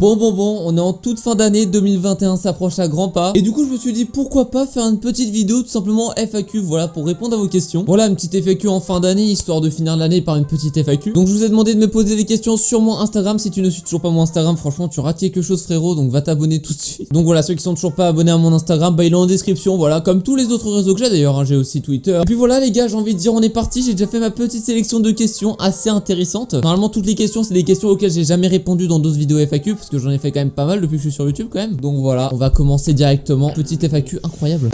Bon, on est en toute fin d'année, 2021 s'approche à grands pas. Et du coup, je me suis dit, pourquoi pas faire une petite vidéo, tout simplement FAQ, voilà, pour répondre à vos questions. Voilà, une petite FAQ en fin d'année, histoire de finir l'année par une petite FAQ. Donc, je vous ai demandé de me poser des questions sur mon Instagram. Si tu ne suis toujours pas mon Instagram, franchement, tu rates quelque chose, frérot, donc va t'abonner tout de suite. Donc voilà, ceux qui sont toujours pas abonnés à mon Instagram, bah il est en description, voilà, comme tous les autres réseaux que j'ai d'ailleurs, hein, j'ai aussi Twitter. Et puis voilà, les gars, j'ai envie de dire, on est parti. J'ai déjà fait ma petite sélection de questions assez intéressantes. Normalement, toutes les questions, c'est des questions auxquelles j'ai jamais répondu dans d'autres vidéos FAQ, parce que j'en ai fait quand même pas mal depuis que je suis sur YouTube quand même. Donc voilà, on va commencer directement. Petite FAQ incroyable.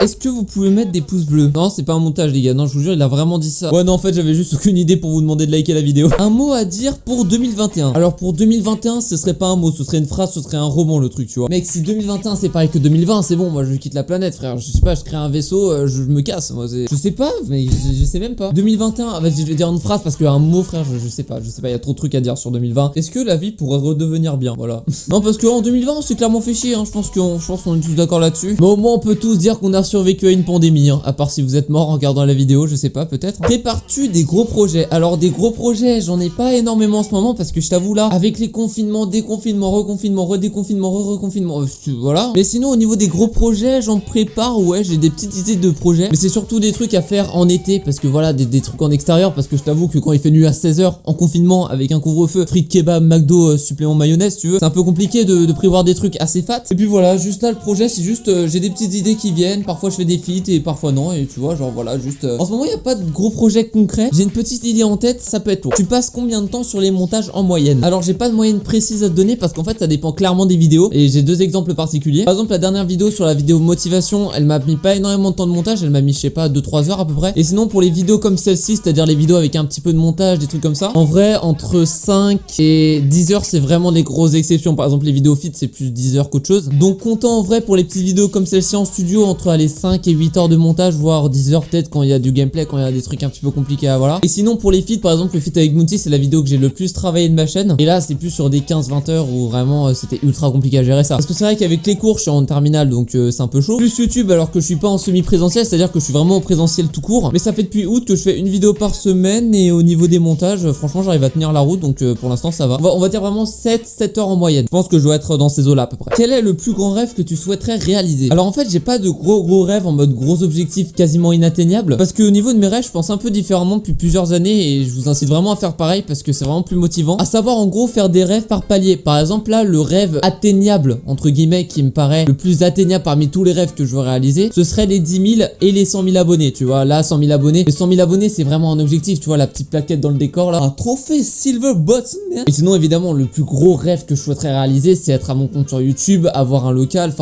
Est-ce que vous pouvez mettre des pouces bleus? Non, c'est pas un montage les gars, non je vous jure il a vraiment dit ça. Ouais non en fait j'avais juste aucune idée pour vous demander de liker la vidéo. Un mot à dire pour 2021. Alors pour 2021 ce serait pas un mot, ce serait une phrase, ce serait un roman le truc tu vois. Mec si 2021 c'est pareil que 2020 c'est bon, moi je quitte la planète frère. Je sais pas, je crée un vaisseau, je me casse. Moi je sais pas, mais je sais même pas. 2021, vas-y je vais dire une phrase parce qu'un mot frère je sais pas, il y a trop de trucs à dire sur 2020. Est-ce que la vie pourrait redevenir bien? Voilà. Non parce que en 2020 on s'est clairement fait chier, hein. Je pense qu'on est tous d'accord là-dessus. Mais au moins on peut tous dire qu'on a survécu à une pandémie, hein. À part si vous êtes mort en regardant la vidéo, je sais pas, peut-être. Prépares-tu des gros projets? Alors des gros projets, j'en ai pas énormément en ce moment parce que je t'avoue là, avec les confinements, déconfinements, reconfinements, redéconfinements, reconfinements, voilà. Mais sinon au niveau des gros projets, j'en prépare, ouais, j'ai des petites idées de projets. Mais c'est surtout des trucs à faire en été parce que voilà, des trucs en extérieur parce que je t'avoue que quand il fait nuit à 16h en confinement avec un couvre-feu, frites kebab, McDo, supplément mayonnaise, tu veux, c'est un peu compliqué de prévoir des trucs assez fat. Et puis voilà, juste là le projet c'est juste, j'ai des petites idées qui viennent, parfois je fais des feats et parfois non et tu vois genre voilà juste en ce moment il n'y a pas de gros projet concret. J'ai une petite idée en tête, ça peut être toi. Tu passes combien de temps sur les montages en moyenne? Alors j'ai pas de moyenne précise à te donner parce qu'en fait ça dépend clairement des vidéos et j'ai deux exemples particuliers. Par exemple la dernière vidéo sur la vidéo motivation, elle m'a mis pas énormément de temps de montage, elle m'a mis je sais pas 2-3 heures à peu près. Et sinon pour les vidéos comme celle-ci, c'est-à-dire les vidéos avec un petit peu de montage, des trucs comme ça, en vrai entre 5 et 10 heures c'est vraiment des grosses exceptions. Par exemple les vidéos fit c'est plus 10 heures qu'autre chose. Donc comptant en vrai pour les petites vidéos comme celle-ci en studio entre les 5 et 8 heures de montage, voire 10 heures peut-être quand il y a du gameplay, quand il y a des trucs un petit peu compliqués à voilà. Et sinon pour les feats, par exemple le feat avec Bounty c'est la vidéo que j'ai le plus travaillé de ma chaîne. Et là c'est plus sur des 15-20 heures où vraiment c'était ultra compliqué à gérer ça. Parce que c'est vrai qu'avec les cours je suis en terminale donc c'est un peu chaud. Plus YouTube alors que je suis pas en semi-présentiel, c'est à dire que je suis vraiment en présentiel tout court. Mais ça fait depuis août que je fais une vidéo par semaine et au niveau des montages franchement j'arrive à tenir la route donc pour l'instant ça va. On va dire vraiment 7 heures en moyenne. Je pense que je dois être dans ces eaux là à peu près. Quel est le plus grand rêve que tu souhaiterais réaliser? Alors en fait j'ai pas de gros rêves en mode gros objectifs quasiment inatteignables parce que au niveau de mes rêves je pense un peu différemment depuis plusieurs années et je vous incite vraiment à faire pareil parce que c'est vraiment plus motivant, à savoir en gros faire des rêves par palier. Par exemple là le rêve atteignable entre guillemets qui me paraît le plus atteignable parmi tous les rêves que je veux réaliser, ce serait les 10 000 et les 100 000 abonnés, tu vois. Là 100 000 abonnés, les 100 000 abonnés c'est vraiment un objectif, tu vois, la petite plaquette dans le décor là, un trophée Silver Button. Et sinon évidemment le plus gros rêve que je souhaiterais réaliser c'est être à mon compte sur YouTube, avoir un local,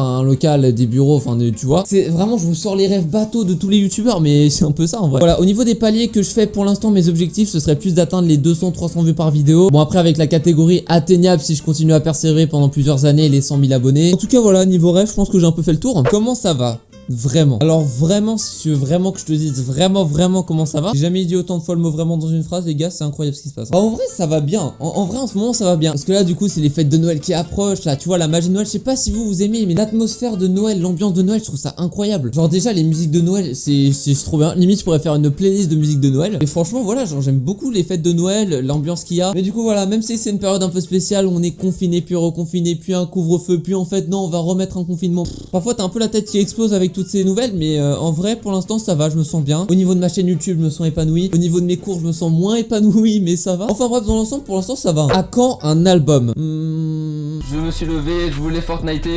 des bureaux, tu vois. C'est vraiment, je vous sors les rêves bateaux de tous les youtubeurs mais c'est un peu ça en vrai. Voilà, au niveau des paliers que je fais pour l'instant, mes objectifs ce serait plus d'atteindre les 200-300 vues par vidéo. Bon après avec la catégorie atteignable si je continue à persévérer pendant plusieurs années, les 100 000 abonnés. En tout cas voilà, niveau rêve je pense que j'ai un peu fait le tour. Comment ça va? Vraiment. Alors vraiment, si tu veux vraiment que je te dise vraiment comment ça va, j'ai jamais dit autant de fois le mot vraiment dans une phrase les gars, c'est incroyable ce qui se passe. En vrai ça va bien, en vrai en ce moment ça va bien. Parce que là du coup c'est les fêtes de Noël qui approchent, là tu vois la magie de Noël, je sais pas si vous aimez mais l'atmosphère de Noël, l'ambiance de Noël, je trouve ça incroyable. Genre déjà les musiques de Noël c'est trop bien, limite je pourrais faire une playlist de musique de Noël. Et franchement voilà, genre j'aime beaucoup les fêtes de Noël, l'ambiance qu'il y a. Mais du coup voilà, même si c'est une période un peu spéciale où on est confiné puis reconfiné puis un couvre-feu puis en fait non on va remettre un confinement. Parfois t'as un peu la tête qui explose avec toutes ces nouvelles mais en vrai pour l'instant ça va, je me sens bien. Au niveau de ma chaîne YouTube je me sens épanoui. Au niveau de mes cours je me sens moins épanoui mais ça va. Enfin bref dans l'ensemble pour l'instant ça va. À quand un album? Je me suis levé, je voulais Fortniter.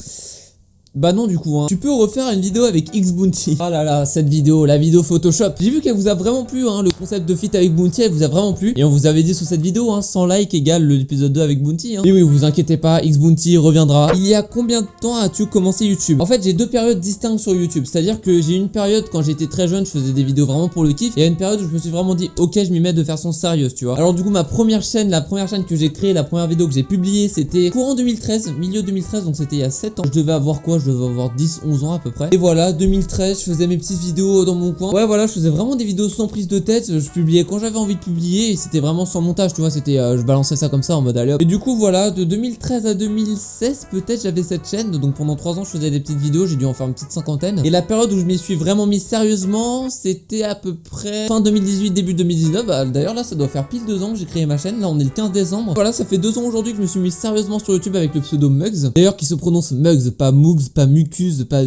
Bah non du coup hein. Tu peux refaire une vidéo avec X Bounty. Ah là là, cette vidéo, la vidéo Photoshop. J'ai vu qu'elle vous a vraiment plu hein, le concept de feat avec Bounty, elle vous a vraiment plu. Et on vous avait dit sous cette vidéo hein, 100 likes égale l'épisode 2 avec Bounty hein. Et oui, vous inquiétez pas, X Bounty reviendra. Il y a combien de temps as-tu commencé YouTube? En fait j'ai deux périodes distinctes sur YouTube. C'est-à-dire que j'ai une période quand j'étais très jeune, je faisais des vidéos vraiment pour le kiff. Et il y a une période où je me suis vraiment dit ok je m'y mets de façon sérieuse tu vois. Alors du coup ma première chaîne que j'ai créée, la première vidéo que j'ai publiée c'était courant 2013, milieu 2013, donc c'était il y a 7 ans. Je devais avoir quoi? Je je devais avoir 10-11 ans à peu près. Et voilà, 2013, je faisais mes petites vidéos dans mon coin. Ouais voilà, je faisais vraiment des vidéos sans prise de tête, je publiais quand j'avais envie de publier et c'était vraiment sans montage, tu vois, c'était je balançais ça comme ça en mode allez hop. Et du coup voilà, de 2013 à 2016 peut-être j'avais cette chaîne, donc pendant 3 ans je faisais des petites vidéos, j'ai dû en faire une petite cinquantaine. Et la période où je m'y suis vraiment mis sérieusement, c'était à peu près fin 2018, début 2019. Bah d'ailleurs là ça doit faire pile 2 ans que j'ai créé ma chaîne, là on est le 15 décembre. Voilà, ça fait 2 ans aujourd'hui que je me suis mis sérieusement sur YouTube avec le pseudo Mugs. D'ailleurs qui se prononce Mugs, pas Mugs, pas Mucus, pas...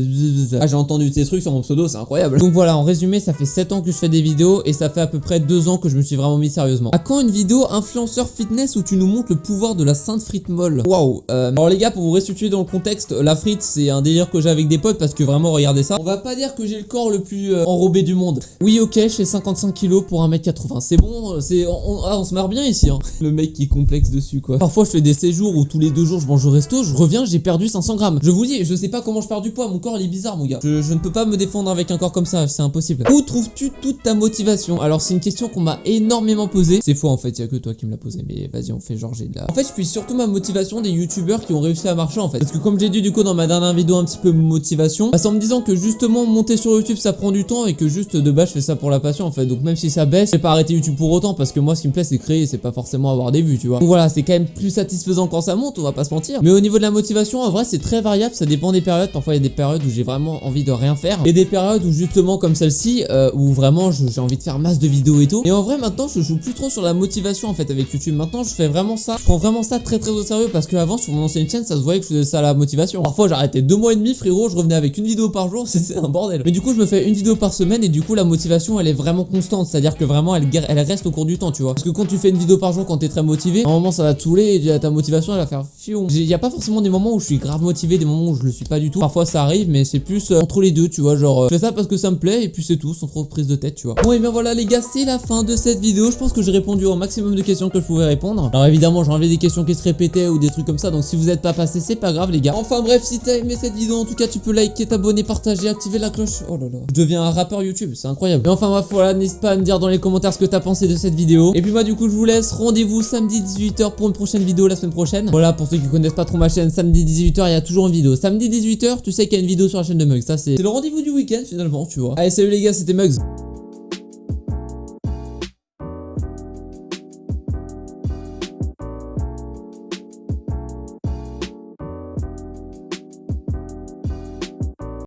Ah j'ai entendu ces trucs sur mon pseudo, c'est incroyable. Donc voilà, en résumé ça fait 7 ans que je fais des vidéos et ça fait à peu près 2 ans que je me suis vraiment mis sérieusement. À quand une vidéo influenceur fitness où tu nous montres le pouvoir de la sainte frite molle? Waouh. Alors les gars, pour vous resituer dans le contexte, la frite c'est un délire que j'ai avec des potes parce que vraiment regardez ça. On va pas dire que j'ai le corps le plus enrobé du monde. Oui ok, je fais 55 kilos pour 1m80. C'est bon, on se marre bien ici hein. Le mec qui est complexe dessus quoi. Parfois je fais des séjours où tous les 2 jours je mange au resto, je reviens, j'ai perdu 500 grammes. Je vous dis, je sais pas comment je perds du poids, mon corps il est bizarre mon gars. Je ne peux pas me défendre avec un corps comme ça, c'est impossible. Où trouves-tu toute ta motivation? Alors c'est une question qu'on m'a énormément posée. C'est faux en fait, il y a que toi qui me l'as posé, mais vas-y on fait genre j'ai de la... En fait je puis surtout ma motivation des youtubeurs qui ont réussi à marcher en fait. Parce que comme j'ai dit du coup dans ma dernière vidéo un petit peu motivation, bah, c'est en me disant que justement monter sur YouTube ça prend du temps et que juste de base je fais ça pour la passion en fait. Donc même si ça baisse, je vais pas arrêter YouTube pour autant parce que moi ce qui me plaît c'est créer, c'est pas forcément avoir des vues tu vois. Donc voilà, c'est quand même plus satisfaisant quand ça monte, on va pas se mentir. Mais au niveau de la motivation en vrai c'est très variable, ça dépend des périodes. Parfois il y a des périodes où j'ai vraiment envie de rien faire et des périodes où justement comme celle-ci où vraiment j'ai envie de faire masse de vidéos et tout. Et en vrai maintenant je joue plus trop sur la motivation en fait avec YouTube. Maintenant je fais vraiment ça, je prends vraiment ça très au sérieux parce qu'avant sur mon ancienne chaîne ça se voyait que je faisais ça à la motivation. Parfois j'arrêtais 2 mois et demi frérot, je revenais avec une vidéo par jour, c'est un bordel. Mais du coup je me fais une vidéo par semaine et du coup la motivation elle est vraiment constante, c'est à dire que vraiment elle reste au cours du temps tu vois. Parce que quand tu fais une vidéo par jour quand t'es très motivé, à un moment ça va te saouler et ta motivation elle va faire fion. Il y a pas forcément des moments où je suis grave motivé, des moments où je le suis pas du tout. Parfois ça arrive mais c'est plus entre les deux tu vois, genre je fais ça parce que ça me plaît et puis c'est tout, sans trop de prise de tête tu vois. Bon et bien voilà les gars, c'est la fin de cette vidéo. Je pense que j'ai répondu au maximum de questions que je pouvais répondre. Alors évidemment j'en avais des questions qui se répétaient ou des trucs comme ça, donc si vous êtes pas passé c'est pas grave les gars. Enfin bref, si t'as aimé cette vidéo en tout cas tu peux liker, t'abonner, partager, activer la cloche. Oh là là, je deviens un rappeur YouTube, c'est incroyable. Et enfin bref voilà, n'hésite pas à me dire dans les commentaires ce que t'as pensé de cette vidéo. Et puis moi du coup je vous laisse, rendez-vous samedi 18h pour une prochaine vidéo la semaine prochaine. Voilà, pour ceux qui connaissent pas trop ma chaîne, samedi 18h il y a toujours une vidéo. Samedi 18h tu sais qu'il y a une vidéo sur la chaîne de Mugs, ça c'est le rendez-vous du week-end finalement tu vois. Allez salut les gars, c'était Mugs.